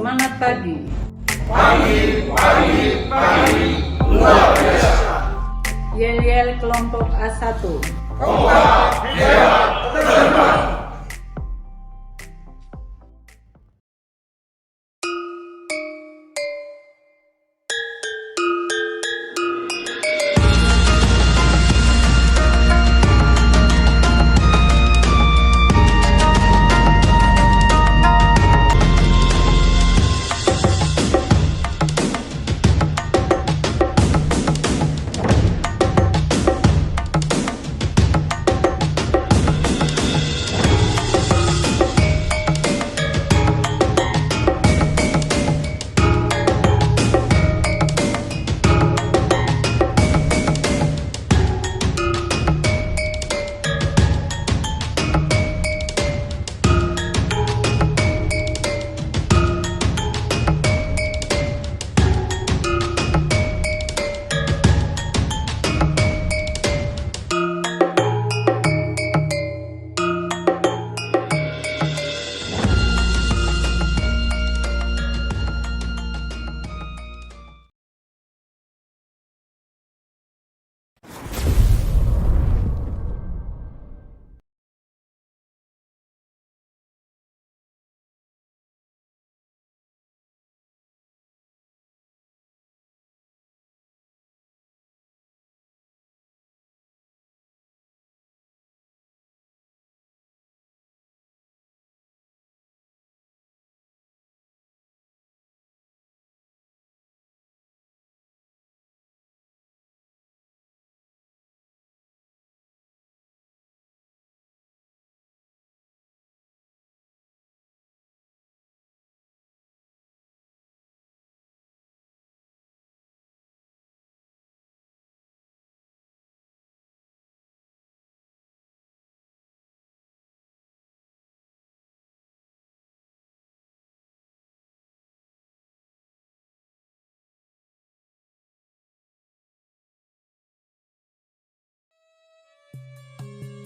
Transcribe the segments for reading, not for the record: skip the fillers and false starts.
Semangat pagi. Pagi, luar biasa. Yel-yel kelompok A1. Kompak, hebat, terdepan.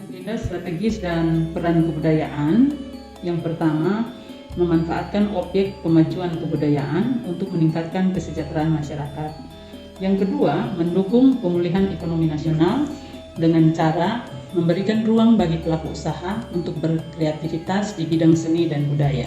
Agenda strategis dan peran kebudayaan. Yang pertama, memanfaatkan objek pemajuan kebudayaan untuk meningkatkan kesejahteraan masyarakat. Yang kedua, mendukung pemulihan ekonomi nasional dengan cara memberikan ruang bagi pelaku usaha untuk berkreativitas di bidang seni dan budaya.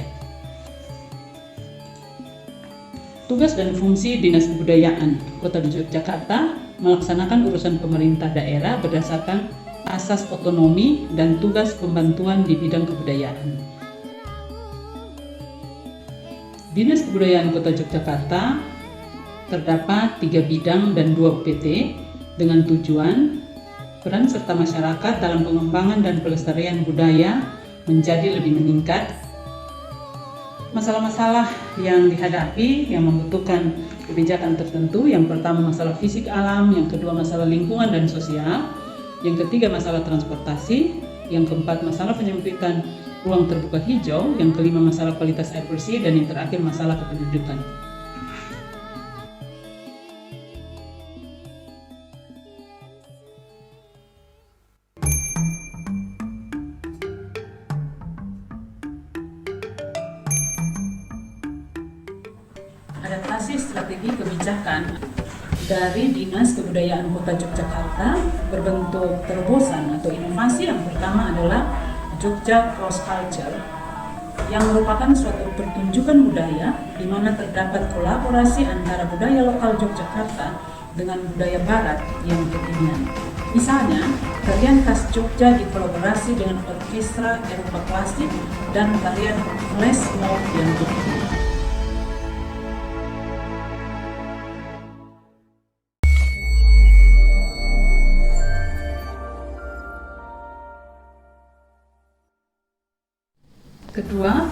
Tugas dan fungsi Dinas Kebudayaan Kota Yogyakarta melaksanakan urusan pemerintah daerah berdasarkan asas otonomi dan tugas pembantuan di bidang kebudayaan. Dinas Kebudayaan Kota Yogyakarta terdapat 3 bidang dan 2 UPT dengan tujuan peran serta masyarakat dalam pengembangan dan pelestarian budaya menjadi lebih meningkat. Masalah-masalah yang dihadapi yang membutuhkan kebijakan tertentu, yang pertama masalah fisik alam, yang kedua masalah lingkungan dan sosial, yang ketiga masalah transportasi, yang keempat masalah penyempitan ruang terbuka hijau, yang kelima masalah kualitas air bersih, dan yang terakhir masalah kependudukan. Adaptasi strategi kebijakan dari Dinas Kebudayaan Kota Yogyakarta berbentuk terobosan atau inovasi. Yang pertama adalah Jogja Cross Culture, yang merupakan suatu pertunjukan budaya di mana terdapat kolaborasi antara budaya lokal Yogyakarta dengan budaya barat yang kekinian. Misalnya, tarian khas Jogja dikolaborasi dengan orkestra Eropa klasik dan tarian flash mob yang kekinian. Kedua,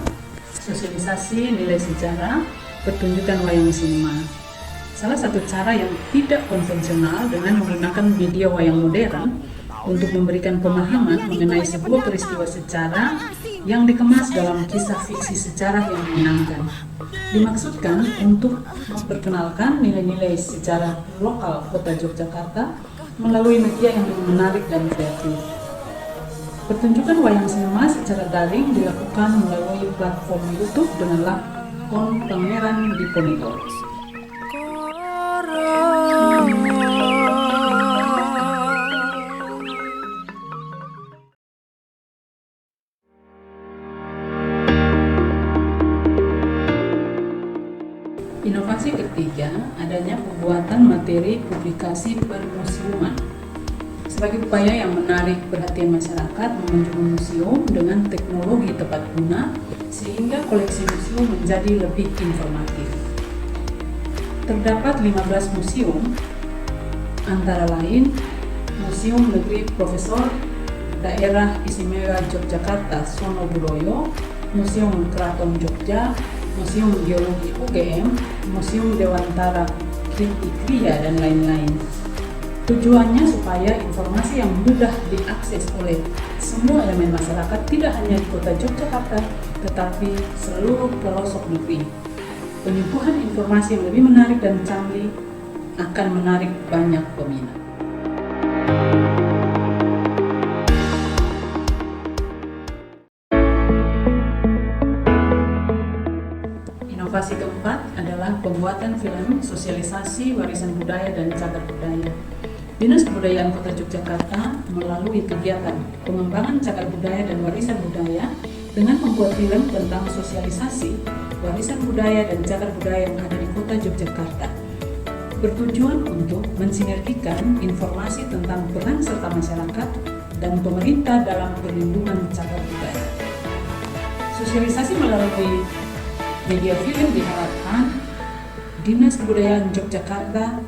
sosialisasi nilai sejarah pertunjukan wayang sinema. Salah satu cara yang tidak konvensional dengan menggunakan media wayang modern untuk memberikan pemahaman mengenai sebuah peristiwa sejarah yang dikemas dalam kisah fiksi sejarah yang menyenangkan. Dimaksudkan untuk memperkenalkan nilai-nilai sejarah lokal Kota Yogyakarta melalui media yang menarik dan kreatif. Pertunjukan wayang sinema secara daring dilakukan melalui platform YouTube dengan Kon Pangeran Diponegoro. Inovasi ketiga, adanya pembuatan materi publikasi permusiuman. Sebagai upaya yang menarik perhatian masyarakat mengunjungi museum dengan teknologi tepat guna, sehingga koleksi museum menjadi lebih informatif. Terdapat 15 museum, antara lain Museum Negeri Profesor Daerah Istimewa Yogyakarta Sono Budoyo, Museum Keraton Jogja, Museum Geologi UGM, Museum Dewantara Kriya, dan lain-lain. Tujuannya supaya informasi yang mudah diakses oleh semua elemen masyarakat tidak hanya di kota Yogyakarta, tetapi seluruh pelosok negeri. Penyuguhan informasi yang lebih menarik dan canggih akan menarik banyak peminat. Inovasi keempat adalah pembuatan film sosialisasi warisan budaya dan cagar budaya. Dinas Kebudayaan Kota Yogyakarta melalui kegiatan pengembangan cagar budaya dan warisan budaya dengan membuat film tentang sosialisasi warisan budaya dan cagar budaya yang ada di Kota Yogyakarta, bertujuan untuk mensinergikan informasi tentang peran serta masyarakat dan pemerintah dalam perlindungan cagar budaya. Sosialisasi melalui media film diharapkan Dinas Kebudayaan Yogyakarta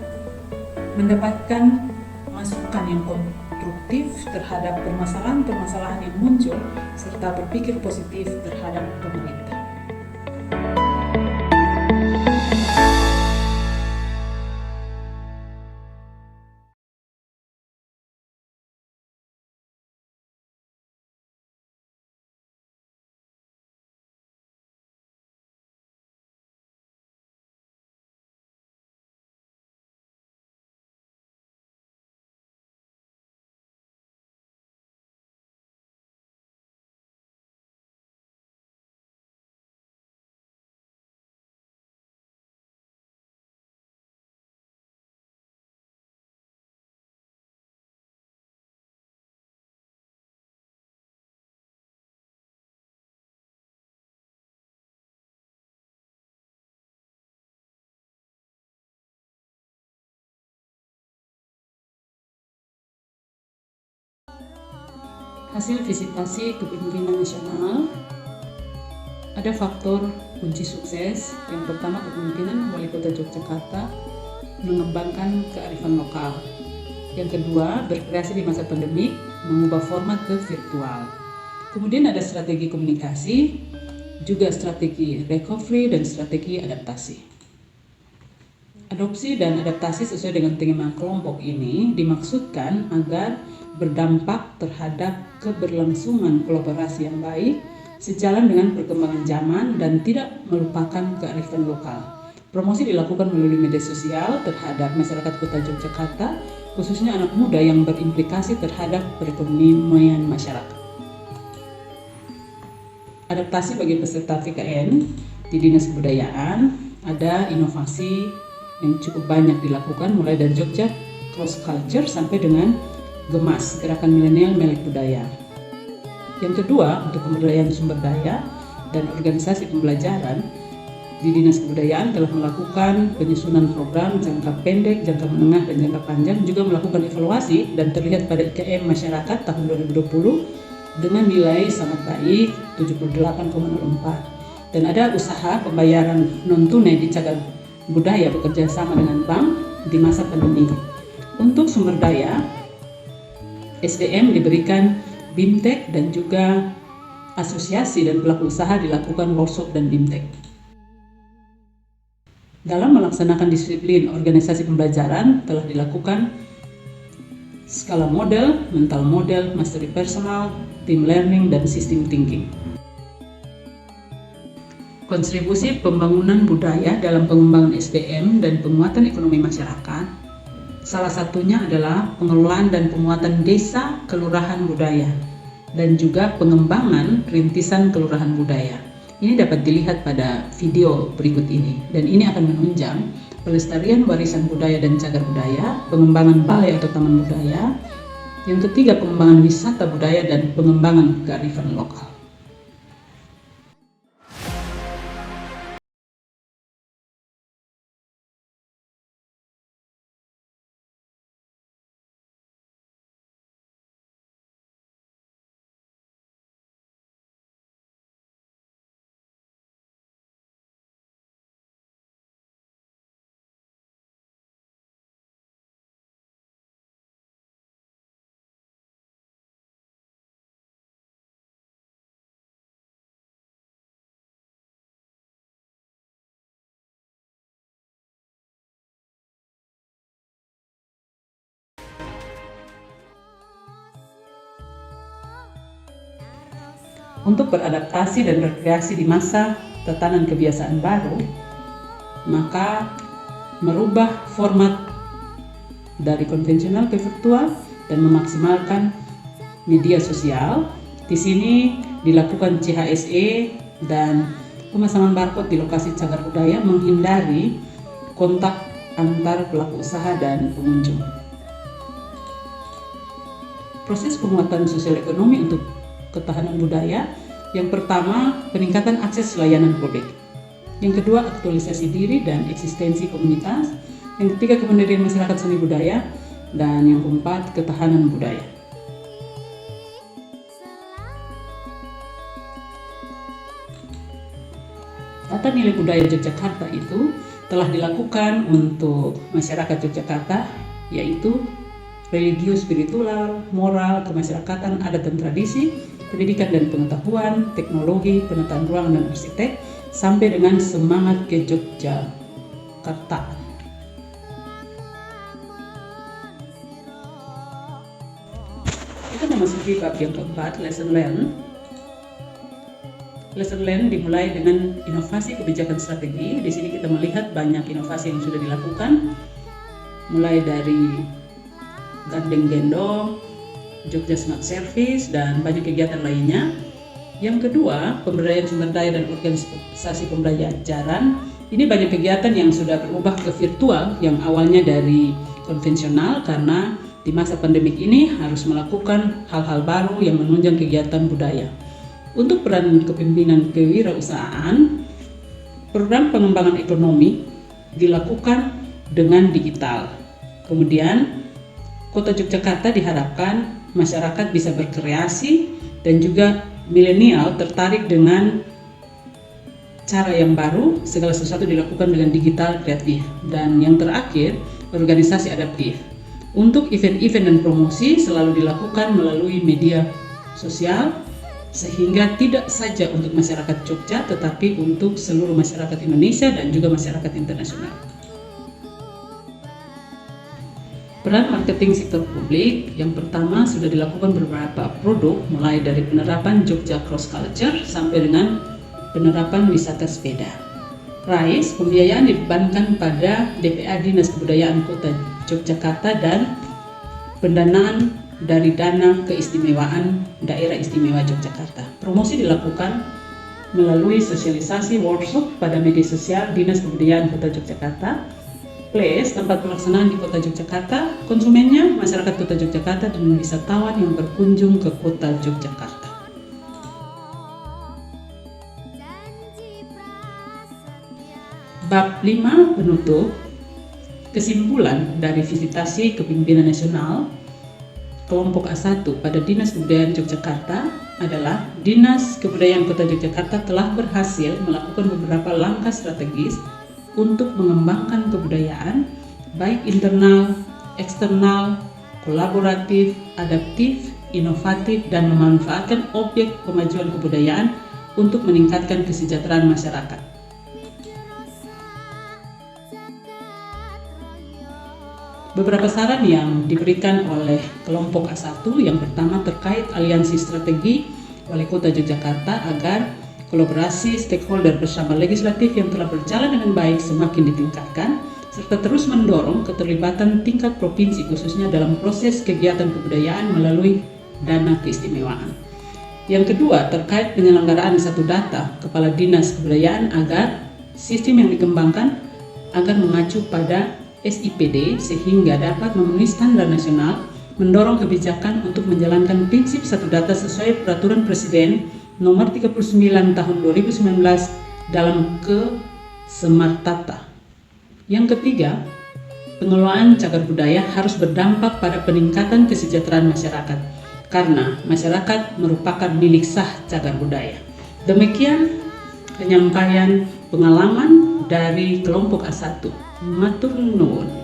mendapatkan masukan yang konstruktif terhadap permasalahan-permasalahan yang muncul serta berpikir positif terhadap pemerintah. Hasil visitasi kepemimpinan nasional, ada faktor kunci sukses. Yang pertama, kepemimpinan Wali Kota Yogyakarta mengembangkan kearifan lokal. Yang kedua, berkreasi di masa pandemi, mengubah format ke virtual. Kemudian ada strategi komunikasi, juga strategi recovery dan strategi adaptasi. Adopsi dan adaptasi sesuai dengan tema kelompok ini dimaksudkan agar berdampak terhadap keberlangsungan kolaborasi yang baik sejalan dengan perkembangan zaman dan tidak melupakan kearifan lokal. Promosi dilakukan melalui media sosial terhadap masyarakat Kota Yogyakarta, khususnya anak muda yang berimplikasi terhadap perekonomian masyarakat. Adaptasi bagi peserta VKN di Dinas Kebudayaan, ada inovasi yang cukup banyak dilakukan mulai dari Jogja Cross Culture sampai dengan Gemas, Gerakan Milenial Melek Budaya. Yang kedua, untuk pemberdayaan sumber daya dan organisasi pembelajaran, di Dinas Kebudayaan telah melakukan penyusunan program jangka pendek, jangka menengah, dan jangka panjang, juga melakukan evaluasi dan terlihat pada IKM Masyarakat tahun 2020 dengan nilai sangat baik, 78,04. Dan ada usaha pembayaran non-tunai di cagar budaya bekerja sama dengan bank di masa pandemi. Untuk sumber daya, SDM diberikan BIMTEK dan juga asosiasi dan pelaku usaha dilakukan workshop dan BIMTEK. Dalam melaksanakan disiplin organisasi pembelajaran telah dilakukan skala model, mental model, mastery personal, team learning, dan system thinking. Kontribusi pembangunan budaya dalam pengembangan SDM dan penguatan ekonomi masyarakat, salah satunya adalah pengelolaan dan penguatan desa kelurahan budaya dan juga pengembangan rintisan kelurahan budaya. Ini dapat dilihat pada video berikut ini, dan ini akan menunjang pelestarian warisan budaya dan cagar budaya, pengembangan balai atau taman budaya, yang ketiga pengembangan wisata budaya dan pengembangan kearifan lokal. Untuk beradaptasi dan berkreasi di masa tatanan kebiasaan baru, maka merubah format dari konvensional ke virtual dan memaksimalkan media sosial. Di sini dilakukan CHSE dan pemasangan barcode di lokasi cagar budaya, menghindari kontak antar pelaku usaha dan pengunjung. Proses penguatan sosial ekonomi untuk ketahanan budaya. Yang pertama, peningkatan akses layanan publik. Yang kedua, aktualisasi diri dan eksistensi komunitas. Yang ketiga, kemandirian masyarakat seni budaya. Dan yang keempat, ketahanan budaya. Tata nilai budaya Yogyakarta itu telah dilakukan untuk masyarakat Yogyakarta, yaitu religius, spiritual, moral, kemasyarakatan, adat dan tradisi, pendidikan dan pengetahuan, teknologi, penataan ruangan dan arsitek, sampai dengan semangat ke Yogyakarta. Kita memasuki bab yang keempat, lesson learn. Lesson learn dimulai dengan inovasi kebijakan strategi. Di sini kita melihat banyak inovasi yang sudah dilakukan, mulai dari gandeng gendong, Jogja Smart Service, dan banyak kegiatan lainnya. Yang kedua, pemberdayaan sumber daya dan organisasi pembelajaran. Ini banyak kegiatan yang sudah berubah ke virtual, yang awalnya dari konvensional, karena di masa pandemik ini harus melakukan hal-hal baru yang menunjang kegiatan budaya. Untuk peran kepemimpinan kewirausahaan, program pengembangan ekonomi dilakukan dengan digital. Kemudian, Kota Yogyakarta diharapkan masyarakat bisa berkreasi dan juga milenial tertarik dengan cara yang baru, segala sesuatu dilakukan dengan digital kreatif. Dan yang terakhir, organisasi adaptif. Untuk event-event dan promosi selalu dilakukan melalui media sosial, sehingga tidak saja untuk masyarakat Jogja, tetapi untuk seluruh masyarakat Indonesia dan juga masyarakat internasional. Peran marketing sektor publik, yang pertama sudah dilakukan beberapa produk, mulai dari penerapan Jogja Cross Culture sampai dengan penerapan wisata sepeda. RISE, pembiayaan dibebankan pada DPA Dinas Kebudayaan Kota Yogyakarta dan pendanaan dari dana keistimewaan Daerah Istimewa Yogyakarta. Promosi dilakukan melalui sosialisasi workshop pada media sosial Dinas Kebudayaan Kota Yogyakarta. Place, tempat pelaksanaan di Kota Yogyakarta, konsumennya masyarakat Kota Yogyakarta dan wisatawan yang berkunjung ke Kota Yogyakarta. Bab 5 penutup. Kesimpulan dari visitasi kepemimpinan nasional kelompok A1 pada Dinas Kebudayaan Yogyakarta adalah Dinas Kebudayaan Kota Yogyakarta telah berhasil melakukan beberapa langkah strategis untuk mengembangkan kebudayaan, baik internal, eksternal, kolaboratif, adaptif, inovatif, dan memanfaatkan objek kemajuan kebudayaan untuk meningkatkan kesejahteraan masyarakat. Beberapa saran yang diberikan oleh kelompok A1, yang pertama terkait aliansi strategi Wali Kota Yogyakarta agar kolaborasi stakeholder bersama legislatif yang telah berjalan dengan baik semakin ditingkatkan, serta terus mendorong keterlibatan tingkat provinsi khususnya dalam proses kegiatan kebudayaan melalui dana keistimewaan. Yang kedua, terkait penyelenggaraan satu data Kepala Dinas Kebudayaan agar sistem yang dikembangkan agar mengacu pada SIPD sehingga dapat memenuhi standar nasional, mendorong kebijakan untuk menjalankan prinsip satu data sesuai Peraturan Presiden Nomor 39 Tahun 2019 dalam Kesemartata. Yang ketiga, pengelolaan cagar budaya harus berdampak pada peningkatan kesejahteraan masyarakat, karena masyarakat merupakan milik sah cagar budaya. Demikian penyampaian pengalaman dari kelompok A1. Matur nuwun.